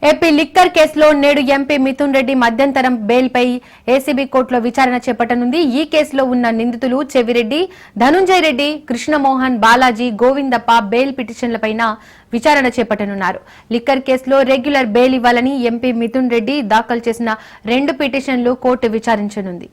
AP liquor కేసులో నేడు MP Mithun Reddy మధ్యంతరం బెయిల్పై ఏసీబీ కోర్టులో విచారణ చేపట్టనుంది. ఈ కేసులో ఉన్న నిందితులు చెవిరెడ్డి, ధనుంజయ రెడ్డి, కృష్ణమోహన్, బాలాజీ, గోవిందప్ప బెయిల్ పిటిషన్లపై విచారణ చేపట్టనున్నారు. లిక్కర్ కేసులో రెగ్యులర్ బెయిల్ ఇవ్వాలని ఎంపీ మిథున్ రెడ్డి దాఖలు చేసిన 2 పిటిషన్లు కోర్టు విచారించనుంది.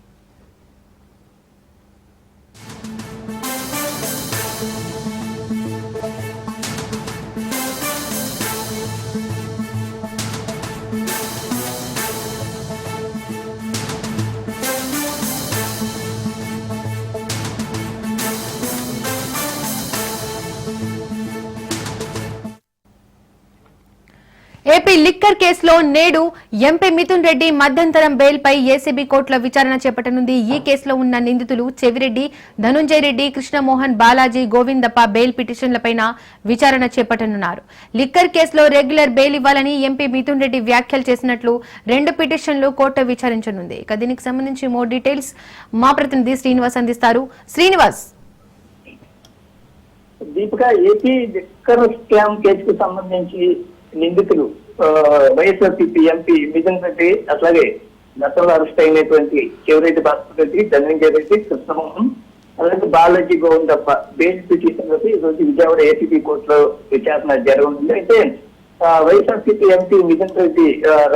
ఏపీ లిక్కర్ కేసులో నేడు ఎంపీ మిథున్ రెడ్డి మధ్యంతరం బెయిల్పై ఏసీబీ కోర్టులో విచారణ చేపట్టనుంది. ఈ కేసులో ఉన్న నిందితులు చెవిరెడ్డి, ధనుంజయ రెడ్డి, కృష్ణమోహన్, బాలాజీ, గోవిందప్ప బెయిల్ పిటిషన్లపై విచారణ చేపట్టనున్నారు. లిక్కర్ కేసులో రెగ్యులర్ బెయిల్ ఇవ్వాలని ఎంపీ మిథున్ రెడ్డి వ్యాఖ్యలు చేసినట్లు 2 పిటిషన్లు కోర్టు విచారించనుంది. ఇక దీనికి సంబంధించి మోర్ డీటెయిల్స్ మా ప్రతినిధి శ్రీనివాస్ అందిస్తారు. Srinivas, Deepika, AP liquor scam కేసుకు సంబంధించి నిందితులు వైఎస్ఆర్సీపీ ఎంపీ మిథున్ రెడ్డి, అట్లాగే గతంలో అరెస్ట్ అయినటువంటి చెవిరెడ్డి భాస్కర్ రెడ్డి, ధనంజయ రెడ్డి, కృష్ణమోహన్, అలాగే బాలాజీ, గోవిందప్ప బెయిల్ పిటిషన్లపై ఈ రోజు విజయవాడ ఏసీబీ కోర్టులో విచారణ జరగనుంది. అయితే వైఎస్ఆర్సీపీ ఎంపీ మిథున్ రెడ్డి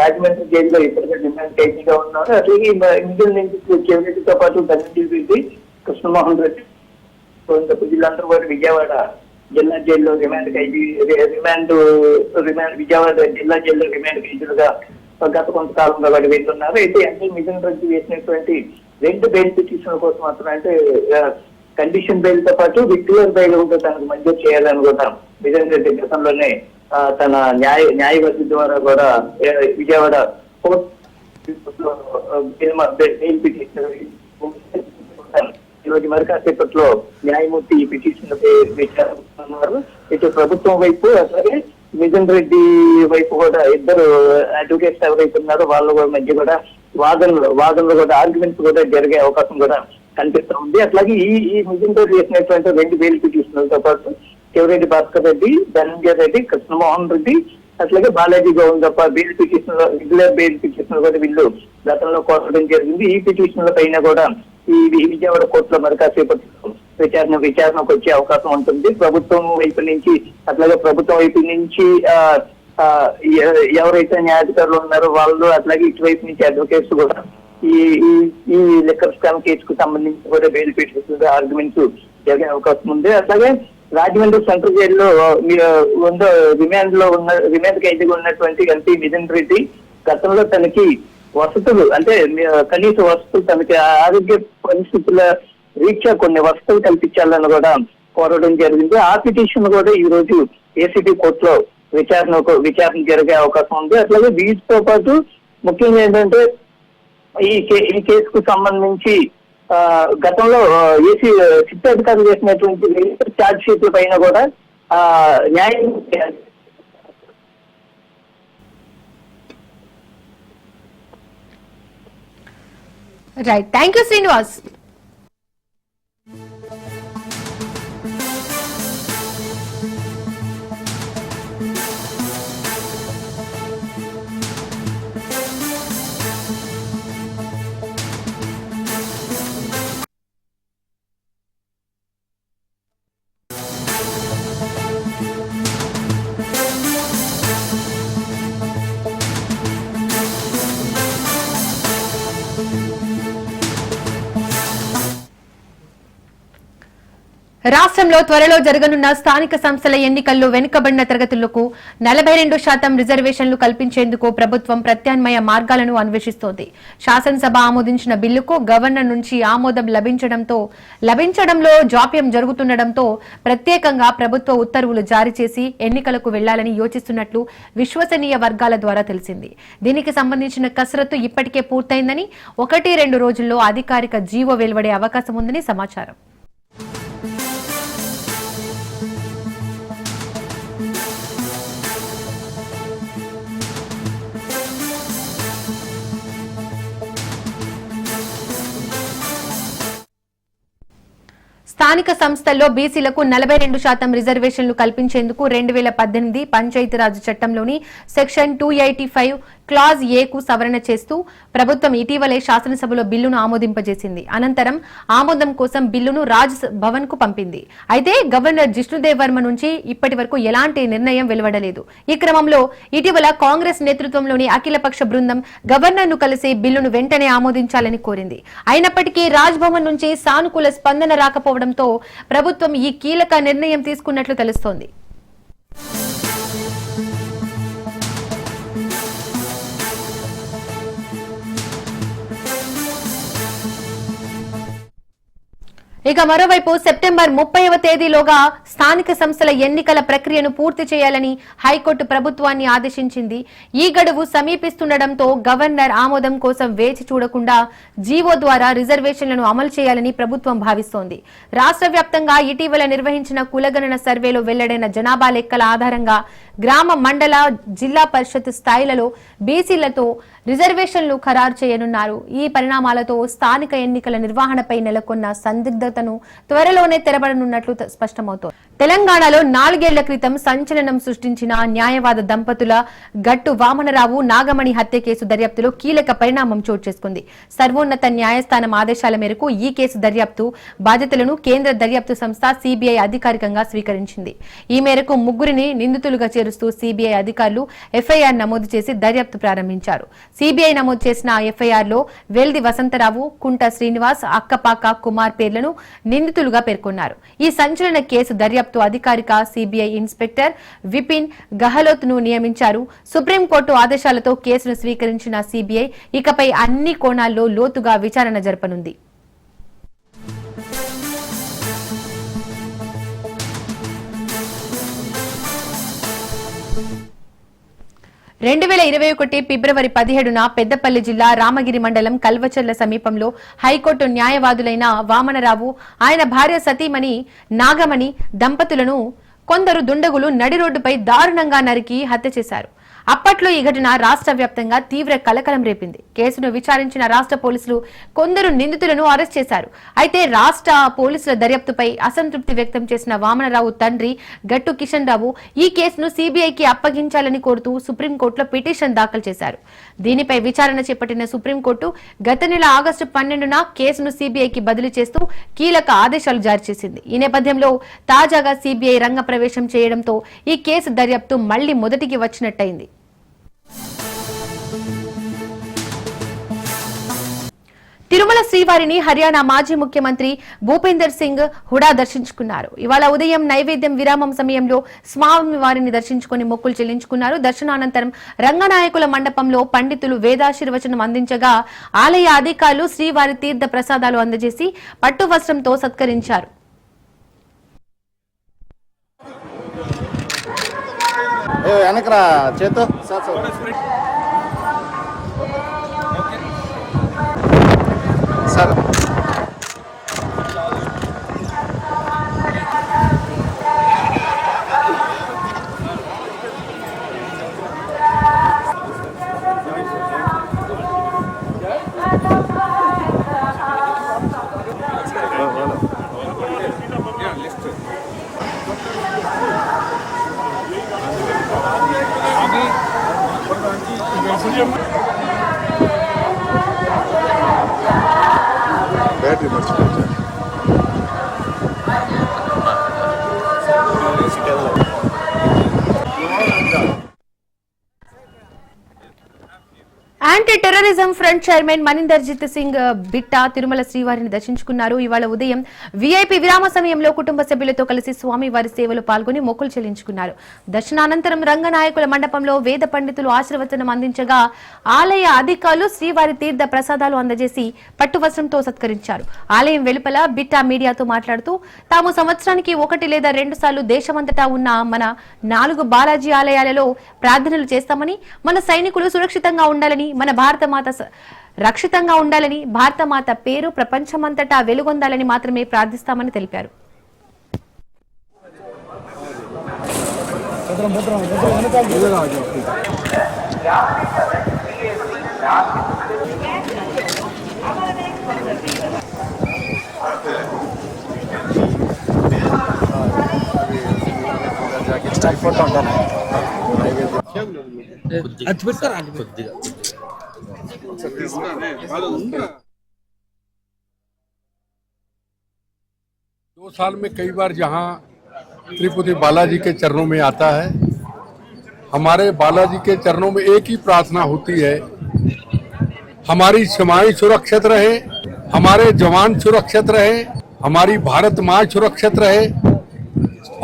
రాజమండ్రి జైల్లో ఇప్పటికే రిమాండ్ ఖైదీగా ఉన్నారు. అట్లాగే మిగిలిన నిందితులు చెవిరెడ్డితో పాటు ధనంజయ రెడ్డి, కృష్ణమోహన్ రెడ్డి, గోవిందప్ప వీళ్ళందరూ కూడా విజయవాడ జిల్లా జైల్లో విజయవాడ జిల్లా జైల్లో రిమాండ్ ఖైదీలుగా గత కొంతకాలంగా వాడు వెళ్తున్నారు. అయితే ఎంపీ మిథున్ రెడ్డి వేసినటువంటి 2 బెయిల్ పిటిషన్ల కోసం మాత్రం, అంటే కండిషన్ బెయిల్ తో పాటు రెగ్యులర్ బెయిల్ కూడా తనకు మంజూరు చేయాలని కూడా మిథున్ రెడ్డి గతంలోనే తన న్యాయవాది ద్వారా కూడా విజయవాడ కోర్టు బెయిల్ పిటిషన్ ఈ రోజు మరి కాసేపట్లో న్యాయమూర్తి ఈ పిటిషన్ విచారిస్తున్నారు. ఇటు ప్రభుత్వం వైపు అట్లాగే మిథున్ రెడ్డి వైపు కూడా ఇద్దరు అడ్వకేట్స్ ఎవరైతే ఉన్నారో వాళ్ళ మధ్య కూడా వాదనలు కూడా ఆర్గ్యుమెంట్స్ కూడా జరిగే అవకాశం కూడా కనిపిస్తూ ఉంది. అట్లాగే ఈ మిథున్ రెడ్డి చేసినటువంటి 2 బెయిల్ పిటిషన్లతో పాటు చెవిరెడ్డి భాస్కర్ రెడ్డి, ధనంజయ రెడ్డి, కృష్ణమోహన్ రెడ్డి, అట్లాగే Balaji, Govindappa bail petition regular bail petition కూడా వీళ్ళు గతంలో కోరడం జరిగింది. ఈ పిటిషన్ల పైన కూడా ఈ విజయవాడ కోర్టులో మరి కాసేపట్లో విచారణకు వచ్చే అవకాశం ఉంటుంది. ప్రభుత్వం వైపు నుంచి అట్లాగే ప్రభుత్వం వైపు నుంచి ఎవరైతే న్యాయాధికారులు ఉన్నారో వాళ్ళు, అట్లాగే ఇటువైపు నుంచి అడ్వకేట్స్ కూడా ఈ లిక్కర్ స్కామ్ కేసుకు సంబంధించి కూడా బెయిల్ పిటిషన్ ఆర్గ్యుమెంట్స్ జరిగే అవకాశం ఉంది. అట్లాగే రాజమండ్రి సెంట్రల్ జైల్లో రిమాండ్ ఖైదీగా ఉన్నటువంటి ఎంపీ మిథున్ రెడ్డి గతంలో తనకి వసతులు, అంటే కనీస వసతులు, తనకి ఆరోగ్య పరిస్థితుల రీత్యా కొన్ని వసతులు కల్పించాలని కూడా కోరడం జరిగింది. ఆ పిటిషన్ కూడా ఈ రోజు ఏసీబీ కోర్టులో విచారణ జరిగే అవకాశం ఉంది. అట్లాగే వీటితో పాటు ముఖ్యంగా ఏంటంటే ఈ కేసుకు సంబంధించి గతంలో ఏసీ సిట్ అధికారులు చేసినటువంటి ఛార్జ్ షీట్ల పైన కూడా న్యాయం రైట్. Thank you Srinivas. రాష్ట్రంలో త్వరలో జరగనున్న స్థానిక సంస్థల ఎన్నికల్లో వెనుకబడిన తరగతులకు 42% రిజర్వేషన్లు కల్పించేందుకు ప్రభుత్వం ప్రత్యామ్నాయ మార్గాలను అన్వేషిస్తోంది. శాసనసభ ఆమోదించిన బిల్లుకు గవర్నర్ నుంచి ఆమోదం లభించడంలో జాప్యం జరుగుతుండటంతో ప్రత్యేకంగా ప్రభుత్వ ఉత్తర్వులు జారీ చేసి ఎన్నికలకు వెళ్లాలని యోచిస్తున్నట్లు విశ్వసనీయ వర్గాల ద్వారా తెలిసింది. దీనికి సంబంధించిన కసరత్తు ఇప్పటికే పూర్తయిందని, 1-2 రోజుల్లో అధికారిక జీవో వెలువడే అవకాశం ఉందని సమాచారం. స్థానిక సంస్థల్లో బీసీలకు 42% రిజర్వేషన్లు కల్పించేందుకు 2018 పంచాయతీరాజ్ చట్టంలోని సెక్షన్ 285 క్లాజ్ ఏకు సవరణ చేస్తూ ప్రభుత్వం ఇటీవలే శాసనసభలో బిల్లును ఆమోదింపజేసింది. అనంతరం ఆమోదం కోసం బిల్లును రాజ్ భవన్ కు పంపింది. అయితే గవర్నర్ జిష్ణుదేవ్ వర్మ నుంచి ఇప్పటి వరకు ఎలాంటి నిర్ణయం వెలువడలేదు. ఈ క్రమంలో ఇటీవల కాంగ్రెస్ నేతృత్వంలోని అఖిలపక్ష బృందం గవర్నర్ ను కలిసి బిల్లును వెంటనే ఆమోదించాలని కోరింది. అయినప్పటికీ రాజ్ భవన్ నుంచి సానుకూల స్పందన రాకపోవడంతో ప్రభుత్వం ఈ కీలక నిర్ణయం తీసుకున్నట్లు తెలుస్తోంది. ఇక మరోవైపు సెప్టెంబర్ 30వ తేదీలోగా స్థానిక సంస్థల ఎన్నికల ప్రక్రియను పూర్తి చేయాలని హైకోర్టు ప్రభుత్వాన్ని ఆదేశించింది. ఈ గడువు సమీపిస్తుండటంతో గవర్నర్ ఆమోదం కోసం వేచి చూడకుండా జీవో ద్వారా రిజర్వేషన్లను అమలు చేయాలని ప్రభుత్వం భావిస్తోంది. రాష్ట్ర వ్యాప్తంగా ఇటీవల నిర్వహించిన కులగణన సర్వేలో వెల్లడైన జనాభా లెక్కల ఆధారంగా గ్రామ, మండల, జిల్లా పరిషత్ స్థాయిలలో బీసీలతో రిజర్వేషన్లు ఖరారు చేయనున్నారు. ఈ పరిణామాలతో స్థానిక ఎన్నికల నిర్వహణపై నెలకొన్న సందిగ్ధతను త్వరలోనే తెరబడనున్నట్లు స్పష్టమవుతోంది. తెలంగాణలో 4 ఏళ్ల క్రితం సంచలనం సృష్టించిన న్యాయవాద దంపతుల గట్టు వామనరావు, నాగమణి హత్య కేసు దర్యాప్తులో కీలక పరిణామం చోటు చేసుకుంది. సర్వోన్నత న్యాయస్థానం ఆదేశాల మేరకు ఈ కేసు దర్యాప్తు బాధ్యతలను కేంద్ర దర్యాప్తు సంస్థ సిబిఐ అధికారికంగా స్వీకరించింది. ఈ మేరకు 3 నిందితులుగా చేరుస్తూ సిబిఐ అధికారులు ఎఫ్ఐఆర్ నమోదు చేసి దర్యాప్తు ప్రారంభించారు. సిబిఐ నమోదు చేసిన ఎఫ్ఐఆర్ లో వెల్ది వసంతరావు, కుంట శ్రీనివాస్, అక్కపాక కుమార్ పేర్లను నిందితులుగా పేర్కొన్నారు. ఈ సంచలన కేసు దర్యాప్తు అధికారిక సిబిఐ ఇన్స్పెక్టర్ విపిన్ గహలోత్ ను నియమించారు. సుప్రీంకోర్టు ఆదేశాలతో కేసును స్వీకరించిన సిబిఐ ఇకపై అన్ని కోణాల్లో లోతుగా విచారణ జరపనుంది. 2021 ఫిబ్రవరి 17న పెద్దపల్లి జిల్లా రామగిరి మండలం కల్వచర్ల సమీపంలో హైకోర్టు న్యాయవాదులైన వామనరావు, ఆయన భార్య సతీమణి నాగమణి దంపతులను కొందరు దుండగులు నడి రోడ్డుపై దారుణంగా నరికి హత్య చేశారు. అప్పట్లో ఈ ఘటన రాష్ట్ర వ్యాప్తంగా తీవ్ర కలకలం రేపింది. కేసును విచారించిన రాష్ట్ర పోలీసులు కొందరు నిందితులను అరెస్ట్ చేశారు. అయితే రాష్ట్ర పోలీసుల దర్యాప్తుపై అసంతృప్తి వ్యక్తం చేసిన వామనరావు తండ్రి గట్టు కిషన్ రావు ఈ కేసును సిబిఐకి అప్పగించాలని కోరుతూ సుప్రీంకోర్టులో పిటిషన్ దాఖలు చేశారు. దీనిపై విచారణ చేపట్టిన సుప్రీంకోర్టు గత నెల ఆగస్టు 12న కేసును సిబిఐకి బదిలీ చేస్తూ కీలక ఆదేశాలు జారీ చేసింది. ఈ నేపథ్యంలో తాజాగా సిబిఐ రంగ ప్రవేశం చేయడంతో ఈ కేసు దర్యాప్తు మళ్లీ మొదటికి వచ్చినట్టయింది. తిరుమల శ్రీవారిని హర్యానా మాజీ ముఖ్యమంత్రి భూపేందర్ సింగ్ హుడా దర్శించుకున్నారు. ఇవాళ ఉదయం నైవేద్యం విరామం సమయంలో స్వామివారిని దర్శించుకుని మొక్కులు చెల్లించుకున్నారు. దర్శనానంతరం రంగనాయకుల మండపంలో పండితులు వేదాశీర్వచనం అందించగా ఆలయ అధికారులు శ్రీవారి తీర్థ ప్రసాదాలు అందజేసి పట్టు వస్త్రంతో సత్కరించారు. సార్ బ్యాటరీ మర్చిపోయింది. Anti terrorism front chairman Maninderjit Singh Bitta Tirumala శ్రీవారిని దర్శించుకున్నారు. ఇవాళ ఉదయం వీఐపీ విరామ సమయంలో కుటుంబ సభ్యులతో కలిసి స్వామివారి సేవలో పాల్గొని మొక్కులు చెల్లించుకున్నారు. దర్శనానంతరం రంగనాయకుల మండపంలో వేద పండితులు ఆశీర్వచనం అందించగా ఆలయ అధికారులు శ్రీవారి తీర్థ ప్రసాదాలు అందజేసి పట్టు వస్త్రంతో సత్కరించారు. ఆలయం వెలుపల బిట్టా మీడియాతో మాట్లాడుతూ తాము సంవత్సరానికి 1 లేదా 2 సార్లు దేశమంతటా ఉన్న మన 4 బాలాజీ ఆలయాలలో ప్రార్థనలు చేస్తామని, మన సైనికులు సురక్షితంగా ఉండాలని, మన భారతమాత రక్షితంగా ఉండాలని, భారతమాత పేరు ప్రపంచమంతటా వెలుగొందాలని మాత్రమే ప్రార్థిస్తామని తెలిపారు. दो साल में कई बार जहाँ तिरुपति बालाजी के चरणों में आता है, हमारे बालाजी के चरणों में एक ही प्रार्थना होती है, हमारी सीमाएं सुरक्षित रहे, हमारे जवान सुरक्षित रहे, हमारी भारत माँ सुरक्षित रहे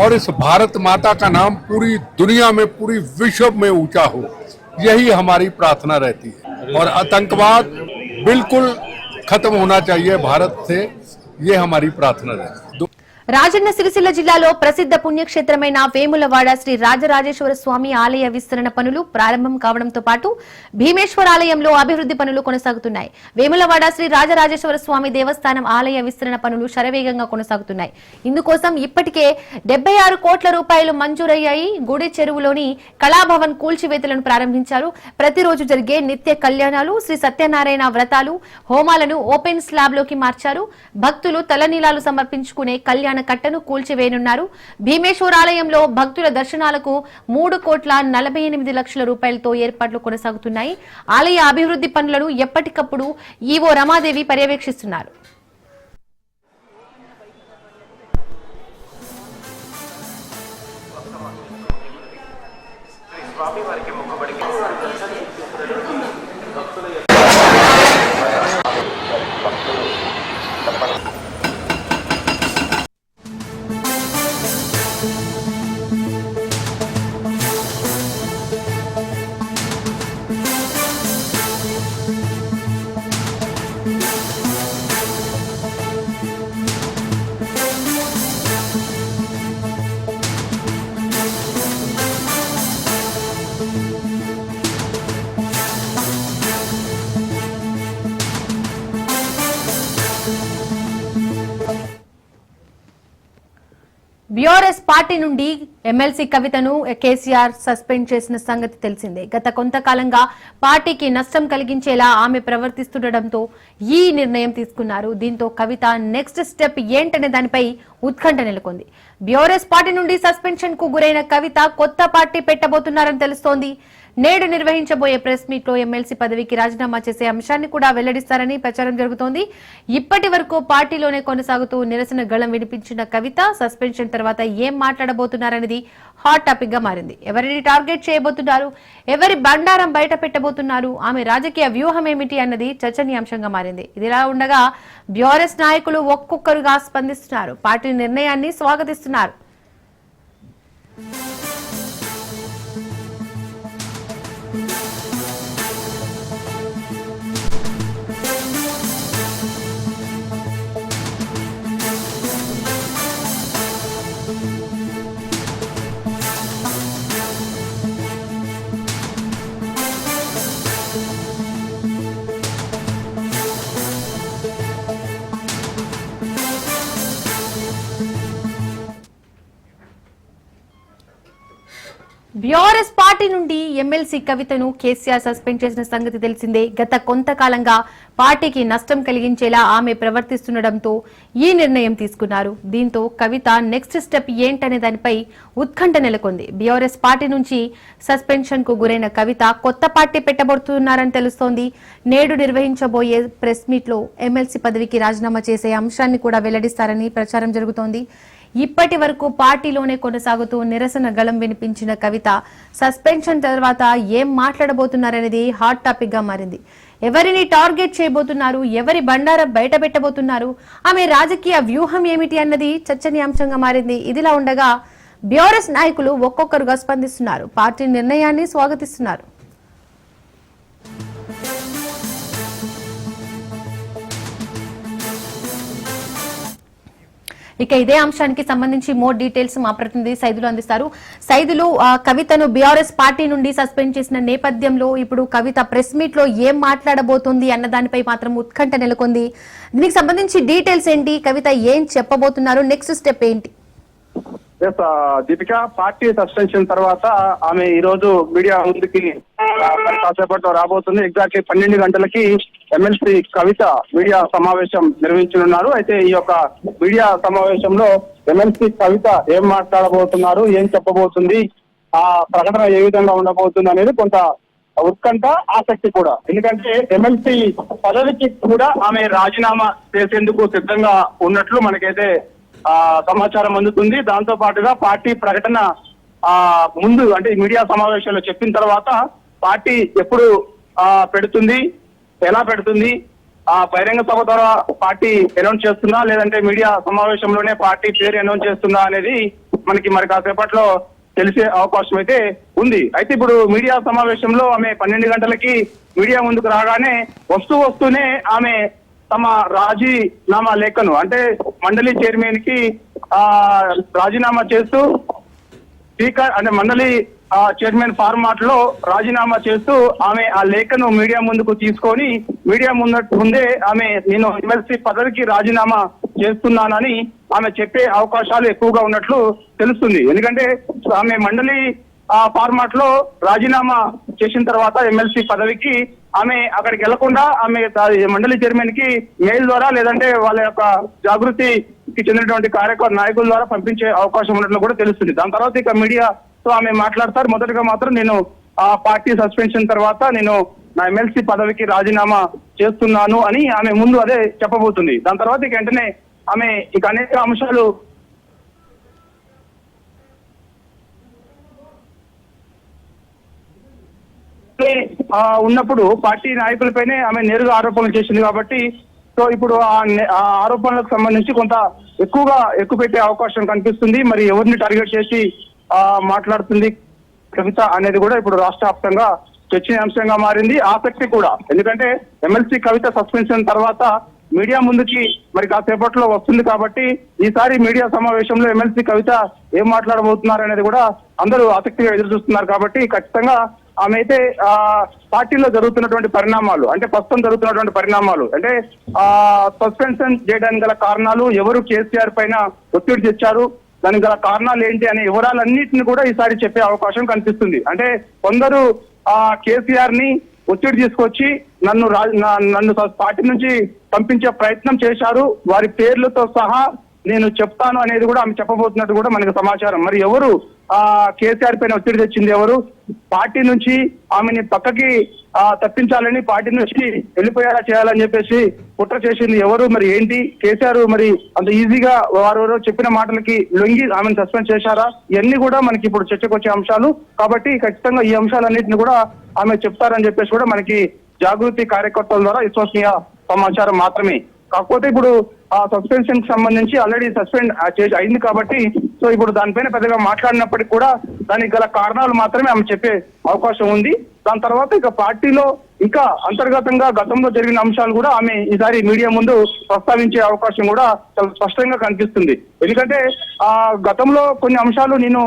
और इस भारत माता का नाम पूरी दुनिया में, पूरी विश्व में ऊंचा हो, यही हमारी प्रार्थना रहती है। और आतंकवाद बिल्कुल खत्म होना चाहिए भारत से, ये हमारी प्रार्थना रहती है। రాజన్న సిరిసిల్ల జిల్లాలో ప్రసిద్ధ పుణ్యక్షేత్రమైన వేములవాడ శ్రీ రాజరాజేశ్వర స్వామి ఆలయ విస్తరణ పనులు ప్రారంభం కావడంతో పాటు భీమేశ్వర ఆలయంలో అభివృద్ధి పనులు కొనసాగుతున్నాయి. వేములవాడ శ్రీ రాజరాజేశ్వర స్వామి దేవస్థానం ఆలయ విస్తరణ పనులు శరవేగంగా కొనసాగుతున్నాయి. ఇందుకోసం ఇప్పటికే 76 కోట్ల రూపాయలు మంజూరయ్యాయి. గుడి చెరువులోని కళాభవన్ కూల్చివేతలను ప్రారంభించారు. ప్రతిరోజు జరిగే నిత్య కళ్యాణాలు, శ్రీ సత్యనారాయణ వ్రతాలు, హోమాలను ఓపెన్ స్లాబ్ లోకి మార్చారు. భక్తులు తలనీలాలు సమర్పించుకునే కళ్యాణ కట్టను కూల్చివేయనున్నారు. భీమేశ్వర ఆలయంలో భక్తుల దర్శనాలకు 3 కోట్ల 48 లక్షల రూపాయలతో ఏర్పాట్లు కొనసాగుతున్నాయి. ఆలయ అభివృద్ధి పనులను ఎప్పటికప్పుడు ఈవో రమాదేవి పర్యవేక్షిస్తున్నారు. బీఆర్ఎస్ పార్టీ నుండి ఎమ్మెల్సీ కవితను కేసీఆర్ సస్పెండ్ చేసిన సంగతి తెలిసిందే. గత కొంతకాలంగా పార్టీకి నష్టం కలిగించేలా ఆమె ప్రవర్తిస్తుండటంతో ఈ నిర్ణయం తీసుకున్నారు. దీంతో కవిత నెక్స్ట్ స్టెప్ ఏంటనే దానిపై ఉత్కంఠ నెలకొంది. బీఆర్ఎస్ పార్టీ నుండి సస్పెన్షన్ కు గురైన కవిత కొత్త పార్టీ పెట్టబోతున్నారని తెలుస్తోంది. నేడు నిర్వహించబోయే ప్రెస్ మీట్ లో ఎమ్మెల్సీ పదవికి రాజీనామా చేసే అంశాన్ని కూడా వెల్లడిస్తారని ప్రచారం జరుగుతోంది. ఇప్పటి వరకు పార్టీలోనే కొనసాగుతూ నిరసన గళం వినిపించిన కవిత సస్పెన్షన్ తర్వాత ఏం మాట్లాడబోతున్నారనేది హాట్ టాపిక్ గా మారింది. ఎవరిని టార్గెట్ చేయబోతున్నారు, ఎవరి బండారం బయట పెట్టబోతున్నారు, ఆమె రాజకీయ వ్యూహం ఏమిటి అన్నది చర్చనీయాంశంగా మారింది. ఇదిలా ఉండగా బీఆర్ఎస్ నాయకులు ఒక్కొక్కరుగా స్పందిస్తున్నారు, పార్టీ నిర్ణయాన్ని స్వాగతిస్తున్నారు. బీఆర్ఎస్ పార్టీ నుండి ఎమ్మెల్సీ కవితను కేసీఆర్ సస్పెండ్ చేసిన సంగతి తెలిసిందే. గత కొంతకాలంగా పార్టీకి నష్టం కలిగించేలా ఆమె ప్రవర్తిస్తుండటంతో ఈ నిర్ణయం తీసుకున్నారు. దీంతో కవిత నెక్స్ట్ స్టెప్ ఏంటనే దానిపై ఉత్కంఠ నెలకొంది. బీఆర్ఎస్ పార్టీ నుంచి సస్పెన్షన్ కు గురైన కవిత కొత్త పార్టీ పెట్టబోతున్నారని తెలుస్తోంది. నేడు నిర్వహించబోయే ప్రెస్ మీట్ లో ఎమ్మెల్సీ పదవికి రాజీనామా చేసే అంశాన్ని కూడా వెల్లడిస్తారని ప్రచారం జరుగుతోంది. ఇప్పటి వరకు పార్టీలోనే కొనసాగుతూ నిరసన గళం వినిపించిన కవిత సస్పెన్షన్ తర్వాత ఏం మాట్లాడబోతున్నారనేది హాట్ టాపిక్ గా మారింది. ఎవరిని టార్గెట్ చేయబోతున్నారు, ఎవరి బండారం బయట పెట్టబోతున్నారు, ఆమె రాజకీయ వ్యూహం ఏమిటి అన్నది చర్చనీయాంశంగా మారింది. ఇదిలా ఉండగా బీఆర్ఎస్ నాయకులు ఒక్కొక్కరుగా స్పందిస్తున్నారు, పార్టీ నిర్ణయాన్ని స్వాగతిస్తున్నారు. ఇక ఇదే అంశానికి సంబంధించి మోర్ డీటెయిల్స్ మా ప్రతినిధి సైదులు అందిస్తారు. సైదులు, కవితను బీఆర్ఎస్ పార్టీ నుండి సస్పెండ్ చేసిన నేపథ్యంలో ఇప్పుడు కవిత ప్రెస్ మీట్ లో ఏం మాట్లాడబోతోంది అన్న దానిపై మాత్రం ఉత్కంఠ నెలకొంది. దీనికి సంబంధించి డీటెయిల్స్ ఏంటి, కవిత ఏం చెప్పబోతున్నారు, నెక్స్ట్ స్టెప్ ఏంటి? దీపిక, పార్టీ సస్పెన్షన్ తర్వాత ఆమె ఈ రోజు మీడియా ముందుకి మరి కాసేపట్లో రాబోతుంది. ఎగ్జాక్ట్లీ 12 గంటలకి ఎమ్మెల్సీ కవిత మీడియా సమావేశం నిర్వహించనున్నారు. అయితే ఈ యొక్క మీడియా సమావేశంలో ఎమ్మెల్సీ కవిత ఏం మాట్లాడబోతున్నారు, ఏం చెప్పబోతుంది, ఆ ప్రకటన ఏ విధంగా ఉండబోతుంది అనేది కొంత ఉత్కంఠ, ఆసక్తి కూడా. ఎందుకంటే ఎమ్మెల్సీ పదవికి కూడా ఆమె రాజీనామా చేసేందుకు సిద్ధంగా ఉన్నట్లు మనకైతే సమాచారం అందుతుంది. దాంతో పాటుగా పార్టీ ప్రకటన ముందు అంటే మీడియా సమావేశంలో చెప్పిన తర్వాత పార్టీ ఎప్పుడు పెడుతుంది, ఎలా పెడుతుంది, బహిరంగ సభ ద్వారా పార్టీ అనౌన్స్ చేస్తుందా లేదంటే మీడియా సమావేశంలోనే పార్టీ పేరు అనౌన్స్ చేస్తుందా అనేది మరి కాసేపట్లో తెలిసే అవకాశం అయితే ఉంది. అయితే ఇప్పుడు మీడియా సమావేశంలో ఆమె 12 గంటలకి మీడియా ముందుకు రాగానే వస్తూనే ఆమె తమ రాజీనామా లేఖను అంటే మండలి చైర్మన్ కి రాజీనామా చేస్తూ స్పీకర్ అంటే మండలి చైర్మన్ ఫార్మాట్ లో రాజీనామా చేస్తూ ఆమె ఆ లేఖను మీడియా ముందుకు తీసుకొని మీడియా ముందే ఆమె నేను ఎమ్మెల్సీ పదవికి రాజీనామా చేస్తున్నానని ఆమె చెప్పే అవకాశాలు ఎక్కువగా ఉన్నట్లు తెలుస్తుంది. ఎందుకంటే ఆమె మండలి ఫార్మాట్ లో రాజీనామా చేసిన తర్వాత ఎమ్మెల్సీ పదవికి ఆమె అక్కడికి వెళ్లకుండా ఆమె మండలి చైర్మన్ కి మెయిల్ ద్వారా లేదంటే వాళ్ళ యొక్క జాగృతికి చెందినటువంటి నాయకుల ద్వారా పంపించే అవకాశం ఉన్నట్లు కూడా తెలుస్తుంది. దాని తర్వాత ఇక మీడియాతో ఆమె మాట్లాడతారు. మొదటగా మాత్రం నేను పార్టీ సస్పెన్షన్ తర్వాత నేను నా ఎమ్మెల్సీ పదవికి రాజీనామా చేస్తున్నాను అని ఆమె ముందు అదే చెప్పబోతుంది. దాని తర్వాత ఇక వెంటనే ఆమె ఇక అనేక అంశాలు ఉన్నప్పుడు పార్టీ నాయకులపైనే ఆమె నేరుగా ఆరోపణలు చేసింది కాబట్టి సో ఇప్పుడు ఆ ఆరోపణలకు సంబంధించి కొంత ఎక్కువ పెట్టే అవకాశం కనిపిస్తుంది. మరి ఎవరిని టార్గెట్ చేసి మాట్లాడుతుంది కవిత అనేది కూడా ఇప్పుడు రాష్ట్ర వ్యాప్తంగా చర్చనీయాంశంగా మారింది, ఆసక్తి కూడా. ఎందుకంటే ఎమ్మెల్సీ కవిత సస్పెన్షన్ తర్వాత మీడియా ముందుకి మరి కాసేపట్లో వస్తుంది కాబట్టి ఈసారి మీడియా సమావేశంలో ఎమ్మెల్సీ కవిత ఏం మాట్లాడబోతున్నారు అనేది కూడా అందరూ ఆసక్తిగా ఎదురు చూస్తున్నారు. కాబట్టి ఖచ్చితంగా ఆమె అయితే పార్టీలో జరుగుతున్నటువంటి పరిణామాలు అంటే ప్రస్తుతం జరుగుతున్నటువంటి పరిణామాలు అంటే సస్పెన్షన్ చేయడానికి గల కారణాలు, ఎవరు కేసీఆర్ పైన ఒత్తిడి తెచ్చారు, దానికి గల కారణాలు ఏంటి అనే వివరాలన్నింటినీ కూడా ఈసారి చెప్పే అవకాశం కనిపిస్తుంది. అంటే కొందరు కేసీఆర్ ని ఒత్తిడి తీసుకొచ్చి నన్ను పార్టీ నుంచి పంపించే ప్రయత్నం చేశారు, వారి పేర్లతో సహా నేను చెప్తాను అనేది కూడా ఆమె చెప్పబోతున్నట్టు కూడా మనకు సమాచారం. మరి ఎవరు కేసీఆర్ పైన ఒత్తిడి తెచ్చింది, ఎవరు పార్టీ నుంచి ఆమెని పక్కకి తప్పించాలని, పార్టీ నుంచి వెళ్ళిపోయేలా చేయాలని చెప్పేసి కుట్ర చేసింది ఎవరు, మరి ఏంటి, కేసీఆర్ మరి అంత ఈజీగా వారు చెప్పిన మాటలకి లొంగి ఆమెను సస్పెండ్ చేశారా, ఇవన్నీ కూడా మనకి ఇప్పుడు చర్చకు వచ్చే అంశాలు. కాబట్టి ఖచ్చితంగా ఈ అంశాలన్నింటినీ కూడా ఆమె చెప్తారని చెప్పేసి కూడా మనకి జాగృతి కార్యకర్తల ద్వారా విశ్వసనీయ సమాచారం మాత్రమే. కాకపోతే ఇప్పుడు ఆ సస్పెన్షన్ కి సంబంధించి ఆల్రెడీ సస్పెండ్ అయింది కాబట్టి సో ఇప్పుడు దానిపైన పెద్దగా మాట్లాడినప్పటికీ కూడా దానికి గల కారణాలు మాత్రమే ఆమె చెప్పే అవకాశం ఉంది. దాని తర్వాత ఇక పార్టీలో ఇంకా అంతర్గతంగా గతంలో జరిగిన అంశాలు కూడా ఆమె ఈసారి మీడియా ముందు ప్రస్తావించే అవకాశం కూడా చాలా స్పష్టంగా కనిపిస్తుంది. ఎందుకంటే గతంలో కొన్ని అంశాలు నేను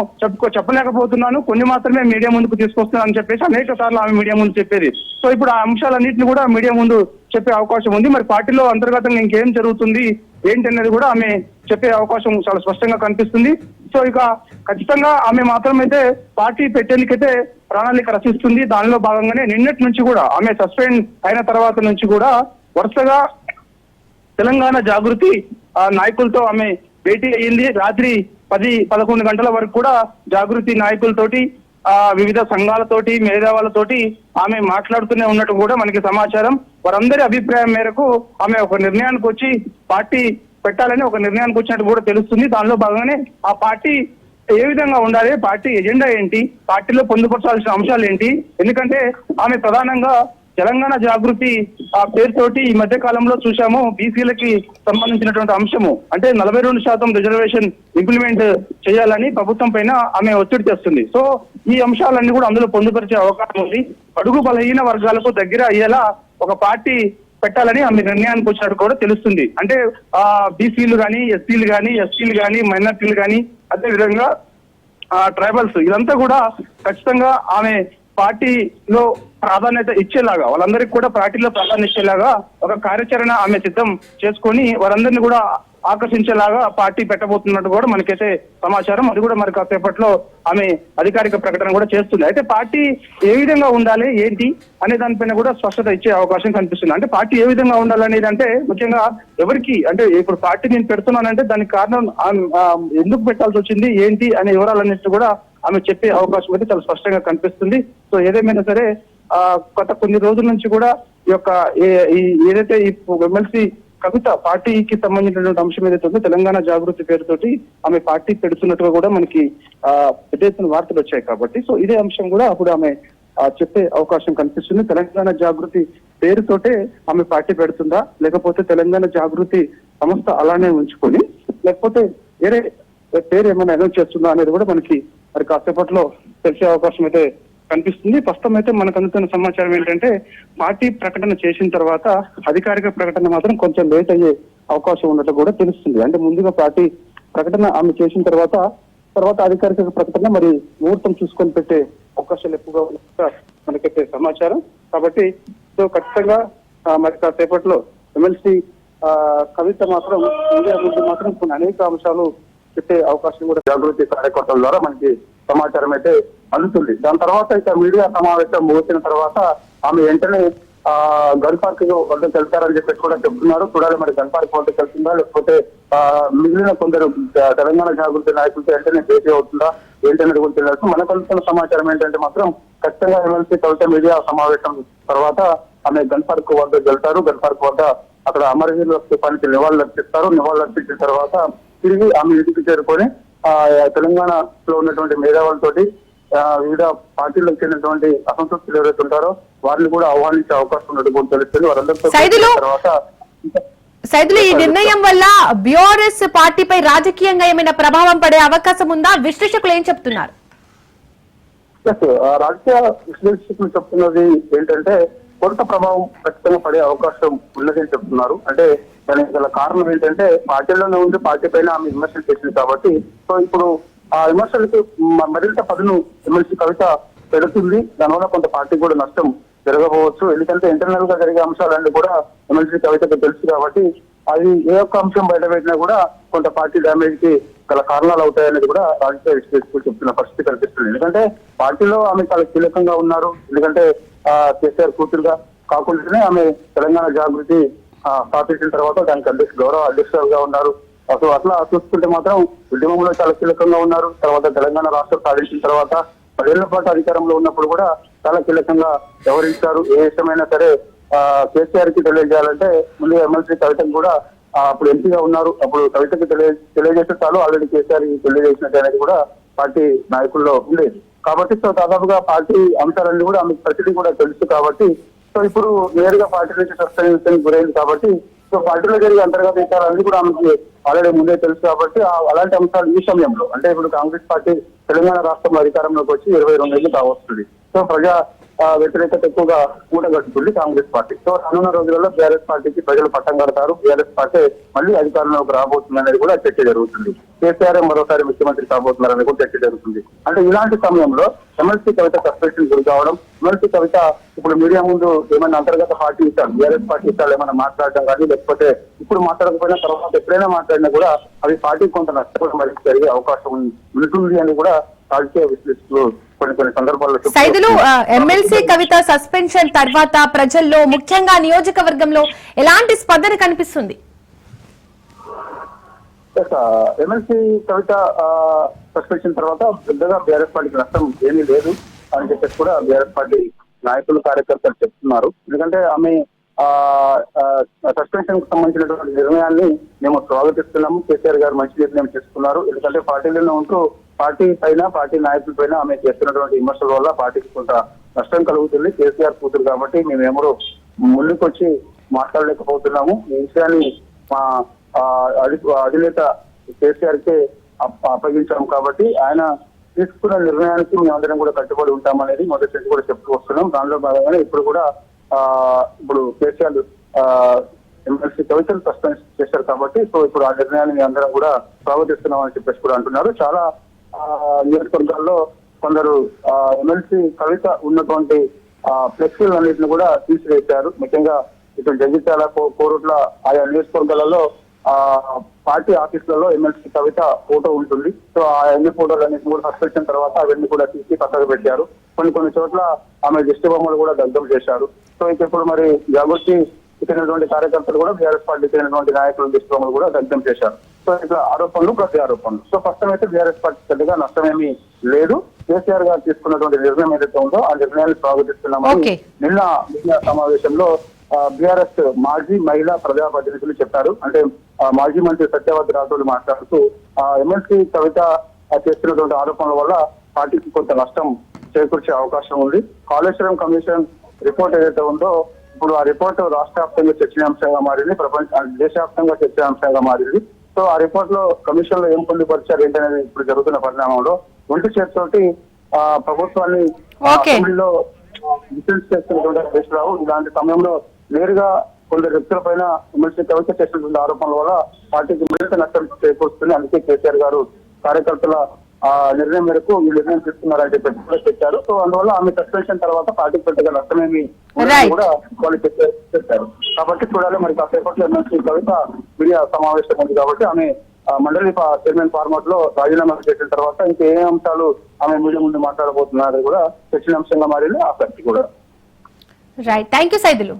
చెప్పలేకపోతున్నాను, కొన్ని మాత్రమే మీడియా ముందుకు తీసుకొస్తున్నాను అని చెప్పేసి అనేక సార్లు ఆమె మీడియా ముందు చెప్పేది. సో ఇప్పుడు ఆ అంశాలన్నింటినీ కూడా మీడియా ముందు చెప్పే అవకాశం ఉంది. మరి పార్టీలో అంతర్గతంగా ఇంకేం జరుగుతుంది ఏంటి అనేది కూడా ఆమె చెప్పే అవకాశం చాలా స్పష్టంగా కనిపిస్తుంది. సో ఇక ఖచ్చితంగా ఆమె మాత్రమైతే పార్టీ పెట్టేందుకైతే ప్రణాళిక రచిస్తుంది. దానిలో భాగంగానే నిన్నటి నుంచి కూడా ఆమె సస్పెండ్ అయిన తర్వాత నుంచి కూడా వరుసగా తెలంగాణ జాగృతి నాయకులతో ఆమె భేటీ అయ్యింది. రాత్రి 10-11 గంటల వరకు కూడా జాగృతి నాయకులతోటి వివిధ సంఘాలతోటి మేధావులతోటి ఆమె మాట్లాడుతూనే ఉన్నట్టు కూడా మనకి సమాచారం. వారందరి అభిప్రాయం మేరకు ఆమె ఒక నిర్ణయానికి వచ్చి పార్టీ పెట్టాలని ఒక నిర్ణయానికి వచ్చినట్టు కూడా తెలుస్తుంది. దానిలో భాగంగానే ఆ పార్టీ ఏ విధంగా ఉండాలి, పార్టీ ఎజెండా ఏంటి, పార్టీలో పొందుపరచాల్సిన అంశాలు ఏంటి, ఎందుకంటే ఆమె ప్రధానంగా తెలంగాణ జాగృతి పేరుతోటి ఈ మధ్య కాలంలో చూసాము బీసీలకి సంబంధించినటువంటి అంశము అంటే 42% రిజర్వేషన్ ఇంప్లిమెంట్ చేయాలని ప్రభుత్వం పైన ఆమె ఒత్తిడి చేస్తుంది. సో ఈ అంశాలన్నీ కూడా అందులో పొందుపరిచే అవకాశం ఉంది. అడుగు బలహీన వర్గాలకు దగ్గర అయ్యేలా ఒక పార్టీ పెట్టాలని ఆమె నిర్ణయానికి వచ్చినట్టు కూడా తెలుస్తుంది. అంటే బీసీలు కానీ, ఎస్సీలు కానీ, ఎస్టీలు కానీ, మైనార్టీలు కానీ, అదే విధంగా ట్రైబల్స్ ఇదంతా కూడా ఖచ్చితంగా ఆమె పార్టీలో ప్రాధాన్యత ఇచ్చేలాగా, వాళ్ళందరికీ కూడా పార్టీలో ప్రాధాన్యత ఇచ్చేలాగా ఒక కార్యాచరణ ఆమె సిద్ధం చేసుకొని వారందరినీ కూడా ఆకర్షించేలాగా పార్టీ పెట్టబోతున్నట్టు కూడా మనకైతే సమాచారం. అది కూడా మరి కాసేపట్లో ఆమె అధికారిక ప్రకటన కూడా చేస్తుంది. అయితే పార్టీ ఏ విధంగా ఉండాలి ఏంటి అనే దానిపైన కూడా స్పష్టత ఇచ్చే అవకాశం కనిపిస్తుంది. అంటే పార్టీ ఏ విధంగా ఉండాలనేది అంటే ముఖ్యంగా ఎవరికి అంటే ఇప్పుడు పార్టీ నేను పెడుతున్నానంటే దానికి కారణం ఎందుకు పెట్టాల్సి వచ్చింది ఏంటి అనే వివరాలన్నింటినీ కూడా ఆమె చెప్పే అవకాశం అయితే చాలా స్పష్టంగా కనిపిస్తుంది. సో ఏదేమైనా సరే గత కొన్ని రోజుల నుంచి కూడా ఈ యొక్క ఏదైతే ఈ ఎమ్మెల్సీ కవిత పార్టీకి సంబంధించినటువంటి అంశం ఏదైతే ఉందో తెలంగాణ జాగృతి పేరుతోటి ఆమె పార్టీ పెడుతున్నట్టుగా కూడా మనకి పెద్ద ఎత్తున వార్తలు వచ్చాయి కాబట్టి సో ఇదే అంశం కూడా అప్పుడు ఆమె చెప్పే అవకాశం కనిపిస్తుంది. తెలంగాణ జాగృతి పేరుతోటే ఆమె పార్టీ పెడుతుందా లేకపోతే తెలంగాణ జాగృతి సంస్థ అలానే ఉంచుకొని లేకపోతే వేరే పేరు ఏమైనా అనౌన్స్ చేస్తుందా అనేది కూడా మనకి మరి కాసేపట్లో తెలిసే అవకాశం అయితే కనిపిస్తుంది. ప్రస్తుతం అయితే మనకు అందుతున్న సమాచారం ఏంటంటే పార్టీ ప్రకటన చేసిన తర్వాత అధికారిక ప్రకటన మాత్రం కొంచెం లేట్ అయ్యే అవకాశం ఉన్నట్టు కూడా తెలుస్తుంది. అంటే ముందుగా పార్టీ ప్రకటన ఆమె చేసిన తర్వాత అధికారిక ప్రకటన మరి ముహూర్తం చూసుకొని పెట్టే అవకాశాలు ఎక్కువగా ఉన్నట్టుగా మనకైతే సమాచారం. కాబట్టి సో ఖచ్చితంగా మరి కాసేపట్లో ఎమ్మెల్సీ కవిత మాత్రం మీడియా ముందు మాత్రం కొన్ని అనేక అంశాలు చెప్పే అవకాశం కూడా జాగృతి కార్యకర్తల ద్వారా మనకి సమాచారం అయితే అందుతుంది. దాని తర్వాత ఇక మీడియా సమావేశం ముగిసిన తర్వాత ఆమె వెంటనే గన్ పార్క్ వద్దకు వెళ్తారని చెప్పేసి కూడా చెప్తున్నారు. చూడాలి మరి గన్ పార్క్ వద్దకు వెళ్తుందా లేకపోతే మిగిలిన కొందరు తెలంగాణ జాగృతి నాయకులతో వెంటనే భేటీ అవుతుందా ఏంటనేది కూడా తెలియదు. మనకు అందుతున్న సమాచారం ఏంటంటే మాత్రం ఖచ్చితంగా ఎమ్మెల్సీ కవిత మీడియా సమావేశం తర్వాత ఆమె గన్ పార్క్ వద్దకు వెళ్తారు. గన్ పార్క్ వద్ద అక్కడ అమరవీరుల స్థూపానికి నివాళులు అర్పిస్తారు. నివాళులు అర్పించిన తర్వాత తిరిగి ఆమె ఇంటికి చేరుకొని తెలంగాణలో ఉన్నటువంటి మేధావులతోటి వివిధ పార్టీలకు చెందినటువంటి అసంతృప్తులు ఎవరైతే ఉంటారో వారిని కూడా ఆహ్వానించే అవకాశం ఉన్నట్టు కూడా తెలుస్తుంది. వారందరితో తర్వాత సైదులు ఈ నిర్ణయం వల్ల బీఆర్ఎస్ పార్టీపై రాజకీయంగా ఏమైనా ప్రభావం పడే అవకాశం ఉందా? విశ్లేషకులు ఏం చెప్తున్నారు? రాజకీయ విశ్లేషకులు చెప్తున్నది ఏంటంటే కొంత ప్రభావం ఖచ్చితంగా పడే అవకాశం ఉన్నదని చెప్తున్నారు. అంటే దానికి గల కారణం ఏంటంటే పార్టీలోనే ఉండి పార్టీ పైన ఆమె విమర్శలు చేసింది కాబట్టి సో ఇప్పుడు ఆ విమర్శలకి మరింత పదును ఎమ్మెల్సీ కవిత పెడుతుంది. దానివల్ల కొంత పార్టీ కూడా నష్టం జరగబోవచ్చు. ఎందుకంటే ఇంటర్నల్ గా జరిగే అంశాలన్నీ కూడా ఎమ్మెల్సీ కవితకు తెలుసు కాబట్టి అది ఏ ఒక్క అంశం బయట పెట్టినా కూడా కొంత పార్టీ డ్యామేజ్ కి గల కారణాలు అవుతాయనేది కూడా రాజకీయ విశ్లేషకులు చెప్తున్న పరిస్థితి కనిపిస్తుంది. ఎందుకంటే పార్టీలో ఆమె చాలా కీలకంగా ఉన్నారు. ఎందుకంటే కేసీఆర్ కూతురుగా కాకుండానే ఆమె తెలంగాణ జాగృతి స్థాపించిన తర్వాత దానికి గౌరవ అధ్యక్షులుగా ఉన్నారు. సో అట్లా చూసుకుంటే మాత్రం ఉద్యమంలో చాలా కీలకంగా ఉన్నారు. తర్వాత తెలంగాణ రాష్ట్రం సాధించిన తర్వాత 10 ఏళ్ల పాటు అధికారంలో ఉన్నప్పుడు కూడా చాలా కీలకంగా వ్యవహరించారు. ఏ విషయమైనా సరే కేసీఆర్ కి తెలియజేయాలంటే ముందు ఎమ్మెల్సీ కవితకు కూడా అప్పుడు ఎంపీగా ఉన్నారు. అప్పుడు కవితకి తెలియజేస్తే చాలు ఆల్రెడీ కేసీఆర్ తెలియజేసినట్టు అనేది కూడా పార్టీ నాయకుల్లో ఉండేది. కాబట్టి సో దాదాపుగా పార్టీ అంశాలన్నీ కూడా ఆమెకు ప్రతిదీ కూడా తెలుసు కాబట్టి సో ఇప్పుడు నేరుగా పార్టీ నుంచి సస్పెన్షన్ గురైంది కాబట్టి సో పార్టీలో జరిగే అంతర్గత విషయాలన్నీ కూడా ఆమెకి ఆల్రెడీ ముందే తెలుసు కాబట్టి అలాంటి అంశాలు ఈ సమయంలో అంటే ఇప్పుడు కాంగ్రెస్ పార్టీ తెలంగాణ రాష్ట్రంలో అధికారంలోకి వచ్చి 22 ఏళ్ళు కావస్తుంది. సో ప్రజా వ్యతిరేకత ఎక్కువగా కూడగట్టుకుంది కాంగ్రెస్ పార్టీ. సో రానున్న రోజులలో బీఆర్ఎస్ పార్టీకి ప్రజలు పట్టం కడతారు. బీఆర్ఎస్ పార్టీ మళ్ళీ అధికారంలోకి రాబోతుంది అనేది కూడా చర్చ జరుగుతుంది. కేసీఆర్ మరోసారి ముఖ్యమంత్రి కాబోతున్నారని కూడా చర్చ జరుగుతుంది. అంటే ఇలాంటి సమయంలో ఎమ్మెల్సీ కవిత సస్పెన్షన్ గురి కావడం, ఎమ్మెల్సీ కవిత ఇప్పుడు మీడియా ముందు ఏమైనా అంతర్గత పార్టీ ఇస్తారు బీఆర్ఎస్ పార్టీ ఇస్తారు ఏమైనా మాట్లాడడం కానీ లేకపోతే ఇప్పుడు మాట్లాడకపోయినా తర్వాత ఎప్పుడైనా మాట్లాడినా కూడా అవి పార్టీకి కొంత నష్టపోవడం మరి జరిగే అవకాశం ఉంటుంది అని కూడా రాజకీయ విశ్లేషకులు కొన్ని సందర్భాల్లో సైదులు ఎమ్మెల్సీ కవిత సస్పెన్షన్ తర్వాత ప్రజల్లో ముఖ్యంగా నియోజకవర్గంలో ఎలాంటి స్పందన కనిపిస్తుంది? ఎమ్మెల్సీ కవిత సస్పెన్షన్ తర్వాత పెద్దగా బీఆర్ఎస్ పార్టీకి నష్టం ఏమీ లేదు అని చెప్పేసి కూడా బీఆర్ఎస్ పార్టీ నాయకులు కార్యకర్తలు చెప్తున్నారు. ఎందుకంటే ఆమె సస్పెన్షన్ కు సంబంధించినటువంటి నిర్ణయాన్ని మేము స్వాగతిస్తున్నాము. కేసీఆర్ గారు మంచి నిర్ణయం తీసుకున్నారు. ఎందుకంటే పార్టీలోనే ఉంటూ పార్టీ పైన పార్టీ నాయకుల పైన ఆమె చేస్తున్నటువంటి విమర్శల వల్ల పార్టీకి కొంత నష్టం కలుగుతుంది. కేసీఆర్ కూతురు కాబట్టి మేమెవరూ ముందుకొచ్చి మాట్లాడలేకపోతున్నాము. ఈ విషయాన్ని మా అధినేత కేసీఆర్ కే అప్పగించాము కాబట్టి ఆయన తీసుకున్న నిర్ణయానికి మేమందరం కూడా కట్టుబడి ఉంటామనేది మొదటి నుంచి కూడా చెప్తూ వస్తున్నాం. దానిలో భాగంగానే ఇప్పుడు కూడా ఇప్పుడు కేసీఆర్ ఎమ్మెల్సీ కవితలు సస్పెండ్ చేశారు కాబట్టి సో ఇప్పుడు ఆ నిర్ణయాన్ని అందరం కూడా స్వాగతిస్తున్నాం అని చెప్పేసి కూడా అంటున్నారు. చాలా నియోజకవర్గాల్లో కొందరు ఎమ్మెల్సీ కవిత ఉన్నటువంటి ఫ్లెక్సీలన్నింటిని కూడా తీసివేశారు. ముఖ్యంగా ఇటు జగిత్యాల కోరుట్ల ఆయా నియోజకవర్గాలలో పార్టీ ఆఫీసులలో ఎమ్మెల్సీ కవిత ఫోటో ఉంటుంది. సో ఆ అన్ని ఫోటోలన్నీ కూడా సస్పెన్షన్ తర్వాత అవన్నీ కూడా తీసి పక్కకు పెట్టారు. కొన్ని చోట్ల ఆమె దిష్టి బొమ్మలు కూడా దగ్ధం చేశారు. సో ఇప్పుడు మరి జాగృతి ఇచ్చినటువంటి కార్యకర్తలు కూడా బీఆర్ఎస్ పార్టీ ఇచ్చినటువంటి నాయకుల దిష్టి బొమ్మలు కూడా దగ్ధం చేశారు. సో ఇట్లా ఆరోపణలు ప్రతి ఆరోపణలు. సో ఫస్ట్ అయితే బీఆర్ఎస్ పార్టీ పెద్దగా నష్టమేమీ లేదు. కేసీఆర్ గారు తీసుకున్నటువంటి నిర్ణయం ఏదైతే ఉందో ఆ నిర్ణయాన్ని స్వాగతిస్తున్నామని నిన్న సమావేశంలో బీఆర్ఎస్ మాజీ మహిళా ప్రజా ప్రతినిధులు చెప్పారు. అంటే మాజీ మంత్రి సత్యవతి రాథోడ్ మాట్లాడుతూ ఎమ్మెల్సీ కవిత చేస్తున్నటువంటి ఆరోపణల వల్ల పార్టీకి కొంత నష్టం చేకూర్చే అవకాశం ఉంది. కాళేశ్వరం కమిషన్ రిపోర్ట్ ఏదైతే ఉందో ఇప్పుడు ఆ రిపోర్ట్ రాష్ట్ర వ్యాప్తంగా చర్చనీయాంశంగా మారింది, దేశవ్యాప్తంగా చర్చనీయాంశంగా మారింది. సో ఆ రిపోర్ట్ లో కమిషన్ లో ఏం పొందుపరిచారు ఏంటనేది ఇప్పుడు జరుగుతున్న పరిణామంలో ఒంటి చేతితోటి ప్రభుత్వాన్ని అసెంబ్లీలో డిఫెన్స్ చేస్తున్నటువంటి హరీష్ రావు ఇలాంటి సమయంలో నేరుగా కొందరు వ్యక్తుల పైన ఎమ్మెల్సీ కవిత చేసినటువంటి ఆరోపణల వల్ల పార్టీకి మరింత నష్టం చేకూరుస్తుంది. అందుకే కేసీఆర్ గారు కార్యకర్తల నిర్ణయం మేరకు ఈ నిర్ణయం తీసుకున్నారంటే పెట్టుబడి పెట్టారు. సో అందువల్ల ఆమె సస్పెన్షన్ తర్వాత పార్టీకి పెద్దగా నష్టమేమి కూడా వాళ్ళు చెప్పారు. కాబట్టి చూడాలి మరి కాసేపట్లో ఎమ్మెల్సీ కవిత మీడియా సమావేశం ఉంది కాబట్టి ఆమె మండలి చైర్మన్ ఫార్మాట్ లో రాజీనామా చేసిన తర్వాత ఇంకా ఏ అంశాలు ఆమె మీడియా ముందు మాట్లాడబోతున్నారు కూడా చర్చనీయాంశంగా మారింది ఆసక్తి కూడా. Right, thank you Saidulu.